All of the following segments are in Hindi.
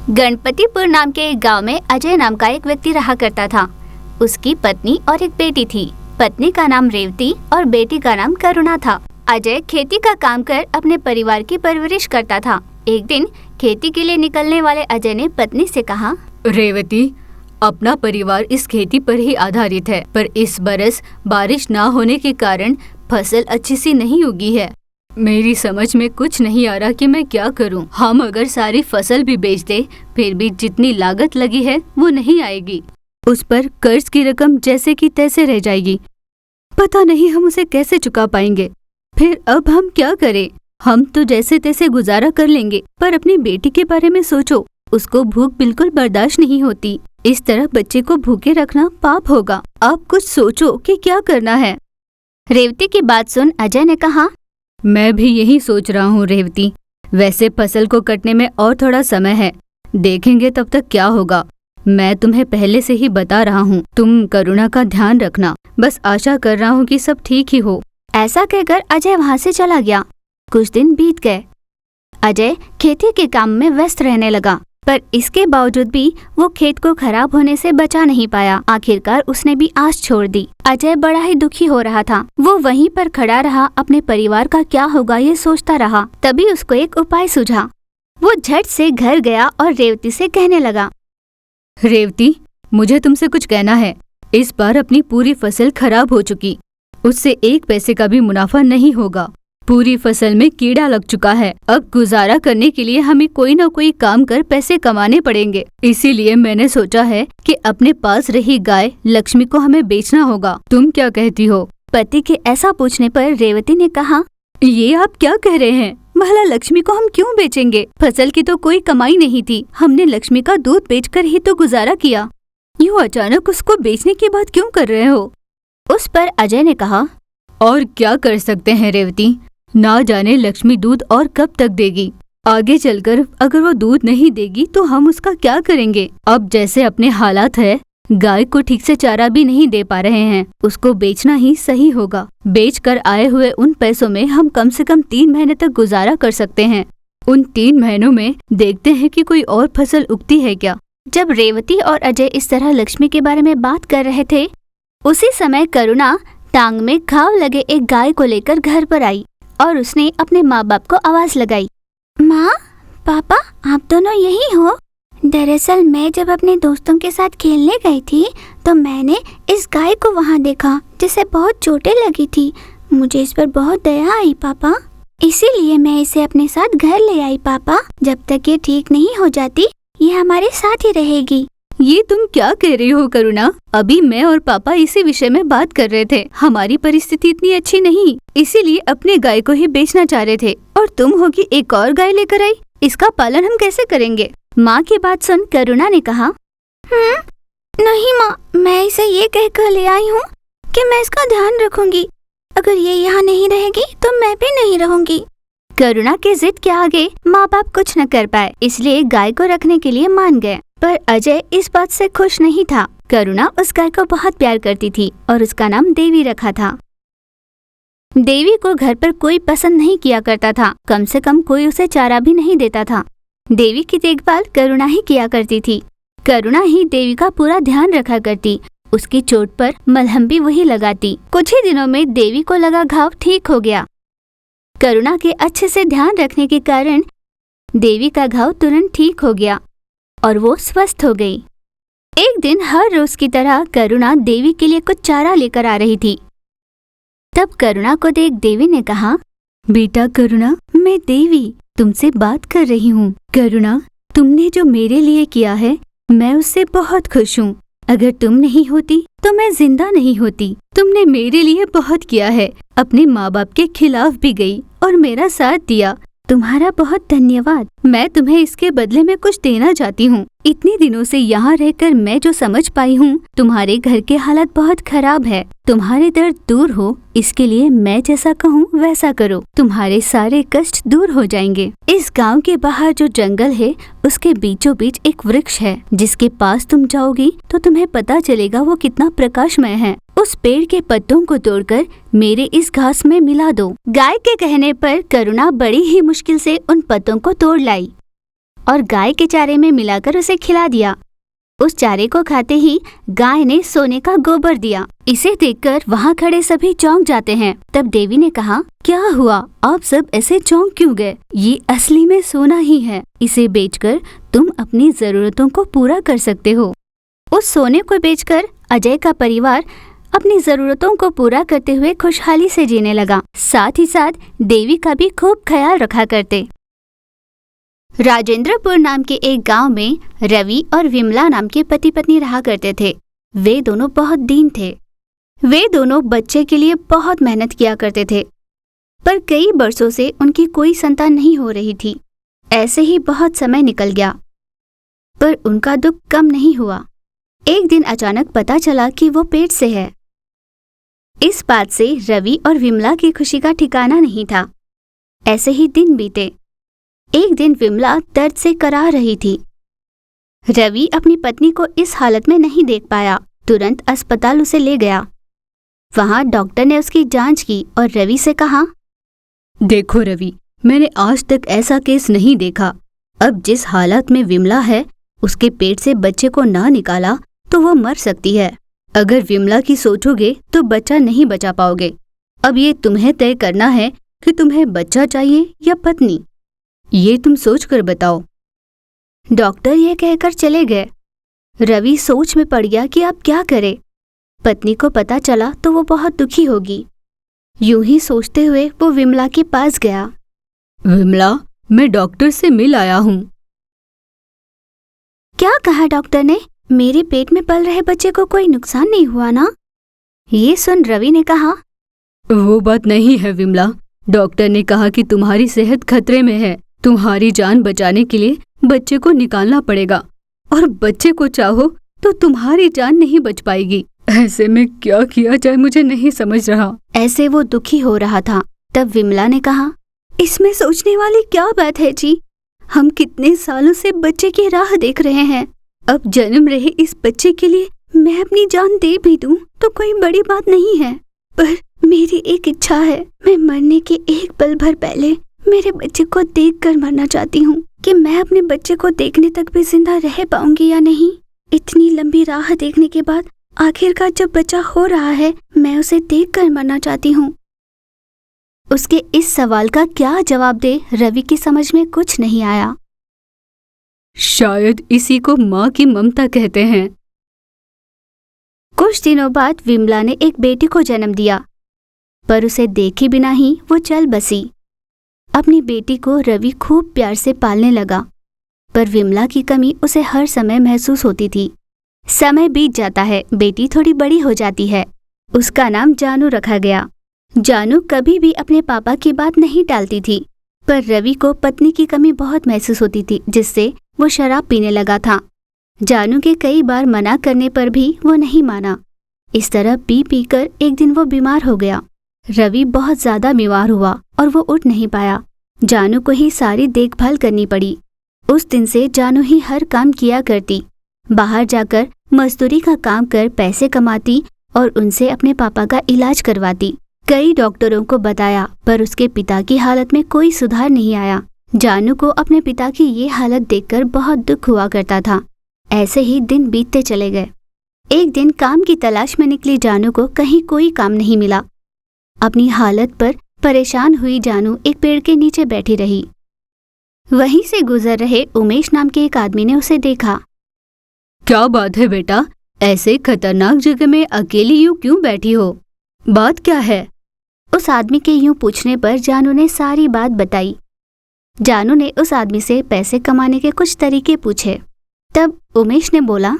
गणपतिपुर नाम के एक गांव में अजय नाम का एक व्यक्ति रहा करता था। उसकी पत्नी और एक बेटी थी। पत्नी का नाम रेवती और बेटी का नाम करुणा था। अजय खेती का काम कर अपने परिवार की परवरिश करता था। एक दिन खेती के लिए निकलने वाले अजय ने पत्नी से कहा, रेवती, अपना परिवार इस खेती पर ही आधारित है, पर इस बरस बारिश ना होने के कारण फसल अच्छी सी नहीं उगी है। मेरी समझ में कुछ नहीं आ रहा कि मैं क्या करूं। हम अगर सारी फसल भी बेच दे, फिर भी जितनी लागत लगी है वो नहीं आएगी। उस पर कर्ज की रकम जैसे की तैसे रह जाएगी। पता नहीं हम उसे कैसे चुका पाएंगे। फिर अब हम क्या करें? हम तो जैसे तैसे गुजारा कर लेंगे, पर अपनी बेटी के बारे में सोचो। उसको भूख बिल्कुल बर्दाश्त नहीं होती। इस तरह बच्चे को भूखे रखना पाप होगा। आप कुछ सोचो कि क्या करना है। रेवती की बात सुन अजय ने कहा, मैं भी यही सोच रहा हूँ रेवती। वैसे फसल को कटने में और थोड़ा समय है, देखेंगे तब तक क्या होगा। मैं तुम्हें पहले से ही बता रहा हूँ, तुम करुणा का ध्यान रखना। बस आशा कर रहा हूँ कि सब ठीक ही हो। ऐसा कहकर अजय वहाँ से चला गया। कुछ दिन बीत गए। अजय खेती के काम में व्यस्त रहने लगा, पर इसके बावजूद भी वो खेत को खराब होने से बचा नहीं पाया। आखिरकार उसने भी आस छोड़ दी। अजय बड़ा ही दुखी हो रहा था। वो वहीं पर खड़ा रहा, अपने परिवार का क्या होगा ये सोचता रहा। तभी उसको एक उपाय सूझा। वो झट से घर गया और रेवती से कहने लगा, रेवती, मुझे तुमसे कुछ कहना है। इस बार अपनी पूरी फसल खराब हो चुकी, उससे एक पैसे का भी मुनाफा नहीं होगा। पूरी फसल में कीड़ा लग चुका है। अब गुजारा करने के लिए हमें कोई न कोई काम कर पैसे कमाने पड़ेंगे। इसीलिए मैंने सोचा है कि अपने पास रही गाय लक्ष्मी को हमें बेचना होगा। तुम क्या कहती हो? पति के ऐसा पूछने पर रेवती ने कहा, ये आप क्या कह रहे हैं? भला लक्ष्मी को हम क्यों बेचेंगे? फसल की तो कोई कमाई नहीं थी। हमने लक्ष्मी का दूध बेचकर ही तो गुजारा किया। यूँ अचानक उसको बेचने की बात क्यों कर रहे हो? उस पर अजय ने कहा, और क्या कर सकते हैं रेवती, ना जाने लक्ष्मी दूध और कब तक देगी। आगे चलकर अगर वो दूध नहीं देगी तो हम उसका क्या करेंगे? अब जैसे अपने हालात है, गाय को ठीक से चारा भी नहीं दे पा रहे हैं। उसको बेचना ही सही होगा। बेचकर आए हुए उन पैसों में हम कम से कम 3 महीने तक गुजारा कर सकते हैं। उन 3 महीनों में देखते हैं कि कोई और फसल उगती है क्या। जब रेवती और अजय इस तरह लक्ष्मी के बारे में बात कर रहे थे, उसी समय करुणा टांग में घाव लगे एक गाय को लेकर घर पर आई और उसने अपने माँ बाप को आवाज लगाई, माँ, पापा, आप दोनों यही हो? दरअसल मैं जब अपने दोस्तों के साथ खेलने गई थी तो मैंने इस गाय को वहाँ देखा जिसे बहुत चोटें लगी थी। मुझे इस पर बहुत दया आई पापा, इसीलिए मैं इसे अपने साथ घर ले आई पापा। जब तक ये ठीक नहीं हो जाती ये हमारे साथ ही रहेगी। ये तुम क्या कह रही हो करुणा? अभी मैं और पापा इसी विषय में बात कर रहे थे। हमारी परिस्थिति इतनी अच्छी नहीं, इसीलिए अपने गाय को ही बेचना चाह रहे थे, और तुम होगी एक और गाय लेकर आई। इसका पालन हम कैसे करेंगे? माँ की बात सुन करुणा ने कहा, नहीं माँ, मैं इसे ये कहकर ले आई हूँ कि मैं इसका ध्यान रखूंगी। अगर ये यहाँ नहीं रहेगी तो मैं भी नहीं रहूंगी। करुणा के जिद के आगे माँ बाप कुछ न कर पाए, इसलिए गाय को रखने के लिए मान गए। पर अजय इस बात से खुश नहीं था। करुणा उस गाय को बहुत प्यार करती थी और उसका नाम देवी रखा था। देवी को घर पर कोई पसंद नहीं किया करता था, कम से कम कोई उसे चारा भी नहीं देता था। देवी की देखभाल करुणा ही किया करती थी। करुणा ही देवी का पूरा ध्यान रखा करती। उसकी चोट पर मलहम भी वही लगाती। कुछ ही दिनों में देवी को लगा घाव ठीक हो गया। करुणा के अच्छे से ध्यान रखने के कारण देवी का घाव तुरंत ठीक हो गया और वो स्वस्थ हो गई। एक दिन हर रोज की तरह करुणा देवी के लिए कुछ चारा लेकर आ रही थी। तब करुणा को देख देवी ने कहा, बेटा करुणा, मैं देवी तुमसे बात कर रही हूँ। करुणा, तुमने जो मेरे लिए किया है मैं उससे बहुत खुश हूँ। अगर तुम नहीं होती तो मैं जिंदा नहीं होती। तुमने मेरे लिए बहुत किया है, अपने माँ बाप के खिलाफ भी गई और मेरा साथ दिया। तुम्हारा बहुत धन्यवाद। मैं तुम्हें इसके बदले में कुछ देना चाहती हूँ। इतने दिनों से यहाँ रहकर मैं जो समझ पाई हूँ, तुम्हारे घर के हालात बहुत खराब है। तुम्हारे दर्द दूर हो, इसके लिए मैं जैसा कहूँ वैसा करो। तुम्हारे सारे कष्ट दूर हो जाएंगे। इस गांव के बाहर जो जंगल है उसके बीचों बीच एक वृक्ष है, जिसके पास तुम जाओगी तो तुम्हें पता चलेगा वो कितना प्रकाशमय है। उस पेड़ के पत्तों को तोड़कर मेरे इस घास में मिला दो। गाय के कहने पर करुणा बड़ी ही मुश्किल से उन पत्तों को तोड़ लाई। और गाय के चारे में मिलाकर उसे खिला दिया। उस चारे को खाते ही गाय ने सोने का गोबर दिया। इसे देखकर वहाँ खड़े सभी चौंक जाते हैं। तब देवी ने कहा, क्या हुआ, आप सब ऐसे चौंक क्यों गए? ये असली में सोना ही है। इसे बेचकर तुम अपनी जरूरतों को पूरा कर सकते हो। उस सोने को बेचकर अजय का परिवार अपनी जरूरतों को पूरा करते हुए खुशहाली से जीने लगा। साथ ही साथ देवी का भी खूब ख्याल रखा करते। राजेंद्रपुर नाम के एक गांव में रवि और विमला नाम के पति पत्नी रहा करते थे। वे दोनों बहुत दीन थे। वे दोनों बच्चे के लिए बहुत मेहनत किया करते थे, पर कई वर्षों से उनकी कोई संतान नहीं हो रही थी। ऐसे ही बहुत समय निकल गया, पर उनका दुख कम नहीं हुआ। एक दिन अचानक पता चला कि वो पेट से है। इस बात से रवि और विमला की खुशी का ठिकाना नहीं था। ऐसे ही दिन बीते। एक दिन विमला दर्द से कराह रही थी। रवि अपनी पत्नी को इस हालत में नहीं देख पाया, तुरंत अस्पताल उसे ले गया। वहां डॉक्टर ने उसकी जांच की और रवि से कहा, देखो रवि, मैंने आज तक ऐसा केस नहीं देखा। अब जिस हालत में विमला है, उसके पेट से बच्चे को ना निकाला तो वो मर सकती है। अगर विमला की सोचोगे तो बच्चा नहीं बचा पाओगे। अब ये तुम्हें तय करना है कि तुम्हें बच्चा चाहिए या पत्नी, ये तुम सोच कर बताओ। डॉक्टर ये कहकर चले गए। रवि सोच में पड़ गया कि अब क्या करे। पत्नी को पता चला तो वो बहुत दुखी होगी। यूं ही सोचते हुए वो विमला के पास गया। विमला, मैं डॉक्टर से मिल आया हूँ। क्या कहा डॉक्टर ने? मेरे पेट में पल रहे बच्चे को कोई नुकसान नहीं हुआ ना? ये सुन रवि ने कहा, वो बात नहीं है विमला। डॉक्टर ने कहा कि तुम्हारी सेहत खतरे में है। तुम्हारी जान बचाने के लिए बच्चे को निकालना पड़ेगा, और बच्चे को चाहो तो तुम्हारी जान नहीं बच पाएगी। ऐसे में क्या किया जाए मुझे नहीं समझ रहा। ऐसे वो दुखी हो रहा था। तब विमला ने कहा, इसमें सोचने वाली क्या बात है जी? हम कितने सालों से बच्चे की राह देख रहे हैं। अब जन्म रहे इस बच्चे के लिए मैं अपनी जान दे भी दूं तो कोई बड़ी बात नहीं है, पर मेरी एक इच्छा है। मैं मरने के एक पल भर पहले मेरे बच्चे को देखकर मरना चाहती हूँ कि मैं अपने बच्चे को देखने तक भी जिंदा रह पाऊंगी या नहीं। इतनी लंबी राह देखने के बाद आखिरकार जब बच्चा हो रहा है, मैं उसे देखकर मरना चाहती हूँ। उसके इस सवाल का क्या जवाब दे रवि की समझ में कुछ नहीं आया। शायद इसी को माँ की ममता कहते हैं। कुछ दिनों बाद विमला ने एक बेटी को जन्म दिया, पर उसे देखे बिना ही वो चल बसी। अपनी बेटी को रवि खूब प्यार से पालने लगा, पर विमला की कमी उसे हर समय महसूस होती थी। समय बीत जाता है, बेटी थोड़ी बड़ी हो जाती है। उसका नाम जानू रखा गया। जानू कभी भी अपने पापा की बात नहीं टालती थी, पर रवि को पत्नी की कमी बहुत महसूस होती थी, जिससे वो शराब पीने लगा था। जानू के कई बार मना करने पर भी वो नहीं माना। इस तरह पी पी कर एक दिन वो बीमार हो गया। रवि बहुत ज्यादा बीमार हुआ और वो उठ नहीं पाया। जानू को ही सारी देखभाल करनी पड़ी। उस दिन से जानू ही हर काम किया करती। बाहर जाकर मजदूरी का काम कर पैसे कमाती और उनसे अपने पापा का इलाज करवाती। कई डॉक्टरों को बताया, पर उसके पिता की हालत में कोई सुधार नहीं आया। जानू को अपने पिता की ये हालत देखकर बहुत दुख हुआ करता था। ऐसे ही दिन बीतते चले गए। एक दिन काम की तलाश में निकली जानू को कहीं कोई काम नहीं मिला। अपनी हालत पर परेशान हुई जानू एक पेड़ के नीचे बैठी रही। वहीं से गुजर रहे उमेश नाम के एक आदमी ने उसे देखा। क्या बात है बेटा, ऐसे खतरनाक जगह में अकेली यूं क्यों बैठी हो? बात क्या है? उस आदमी के यूं पूछने पर जानू ने सारी बात बताई। जानू ने उस आदमी से पैसे कमाने के कुछ तरीके पूछे। तब उमेश ने बोला,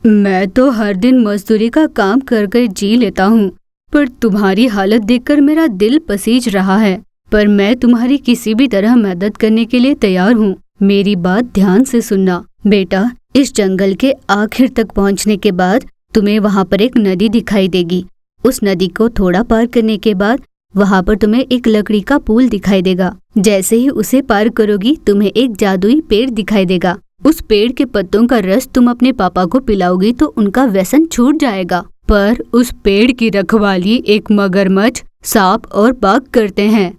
मैं तो हर दिन मजदूरी का काम कर कर जी लेता हूँ, पर तुम्हारी हालत देखकर मेरा दिल पसीज रहा है। पर मैं तुम्हारी किसी भी तरह मदद करने के लिए तैयार हूँ। मेरी बात ध्यान से सुनना बेटा। इस जंगल के आखिर तक पहुँचने के बाद तुम्हें वहाँ पर एक नदी दिखाई देगी। उस नदी को थोड़ा पार करने के बाद वहाँ पर तुम्हें एक लकड़ी का पुल दिखाई देगा। जैसे ही उसे पार करोगी तुम्हें एक जादुई पेड़ दिखाई देगा। उस पेड़ के पत्तों का रस तुम अपने पापा को पिलाओगी तो उनका व्यसन छूट जाएगा। पर उस पेड़ की रखवाली एक मगरमच्छ, सांप और बाघ करते हैं।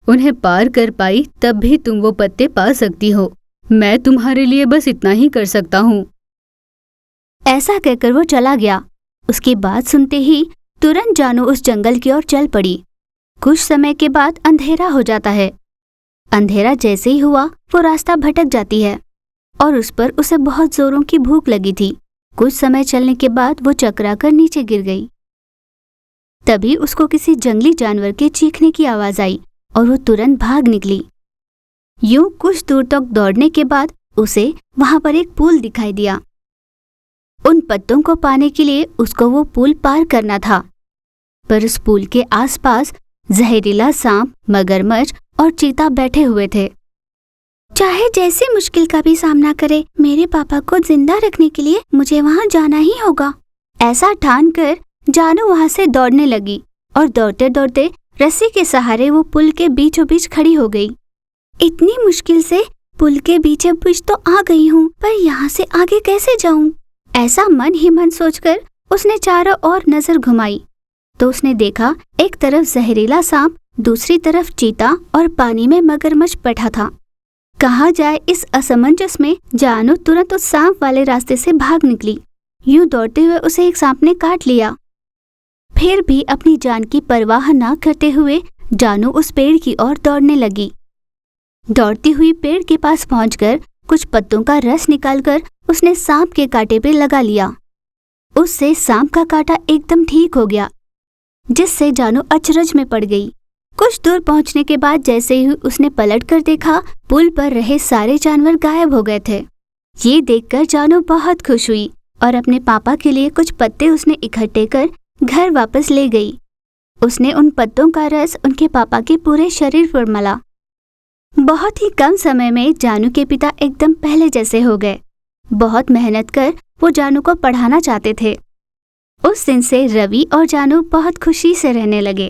उन्हें पार कर पाई तब भी तुम वो पत्ते पा सकती हो। मैं तुम्हारे लिए बस इतना ही कर सकता हूँ। ऐसा कहकर वो चला गया। उसकी बात सुनते ही तुरंत जानू उस जंगल की ओर चल पड़ी। कुछ समय के बाद अंधेरा हो जाता है। अंधेरा जैसे ही हुआ वो रास्ता भटक जाती है और उस पर उसे बहुत जोरों की भूख लगी थी। कुछ समय चलने के बाद वो चकराकर नीचे गिर गई। तभी उसको किसी जंगली जानवर के चीखने की आवाज आई और वो तुरंत भाग निकली। यूं कुछ दूर तक दौड़ने के बाद उसे वहां पर एक पुल दिखाई दिया। उन पत्तों को पाने के लिए उसको वो पुल पार करना था, पर उस पुल के आसपास जहरीला सांप, मगरमच्छ और चीता बैठे हुए थे। चाहे जैसी मुश्किल का भी सामना करे, मेरे पापा को जिंदा रखने के लिए मुझे वहां जाना ही होगा। ऐसा ठान कर जानू वहां से दौड़ने लगी और दौड़ते दौड़ते रस्सी के सहारे वो पुल के बीचों बीच खड़ी हो गई। इतनी मुश्किल से पुल के बीचों बीच तो आ गई हूँ, पर यहाँ से आगे कैसे जाऊँ? ऐसा मन ही मन सोचकर उसने चारों ओर नजर घुमाई तो उसने देखा एक तरफ जहरीला सांप, दूसरी तरफ चीता और पानी में मगरमच्छ बैठा था। कहाँ जाए इस असमंजस में जानू तुरंत उस सांप वाले रास्ते से भाग निकली। यूं दौड़ते हुए उसे एक सांप ने काट लिया। फिर भी अपनी जान की परवाह न करते हुए जानू उस पेड़ की ओर दौड़ने लगी। दौड़ती हुई पेड़ के पास पहुंचकर कुछ पत्तों का रस निकालकर उसने सांप के कांटे पे लगा लिया। उससे सांप का कांटा एकदम ठीक हो गया, जिससे जानू अचरज में पड़ गई। कुछ दूर पहुंचने के बाद जैसे ही उसने पलटकर देखा, पुल पर रहे सारे जानवर गायब हो गए थे। ये देखकर जानू बहुत खुश हुई और अपने पापा के लिए कुछ पत्ते उसने इकट्ठे कर घर वापस ले गई। उसने उन पत्तों का रस उनके पापा के पूरे शरीर पर मला। बहुत ही कम समय में जानू के पिता एकदम पहले जैसे हो गए। बहुत मेहनत कर वो जानू को पढ़ाना चाहते थे। उस दिन से रवि और जानू बहुत खुशी से रहने लगे।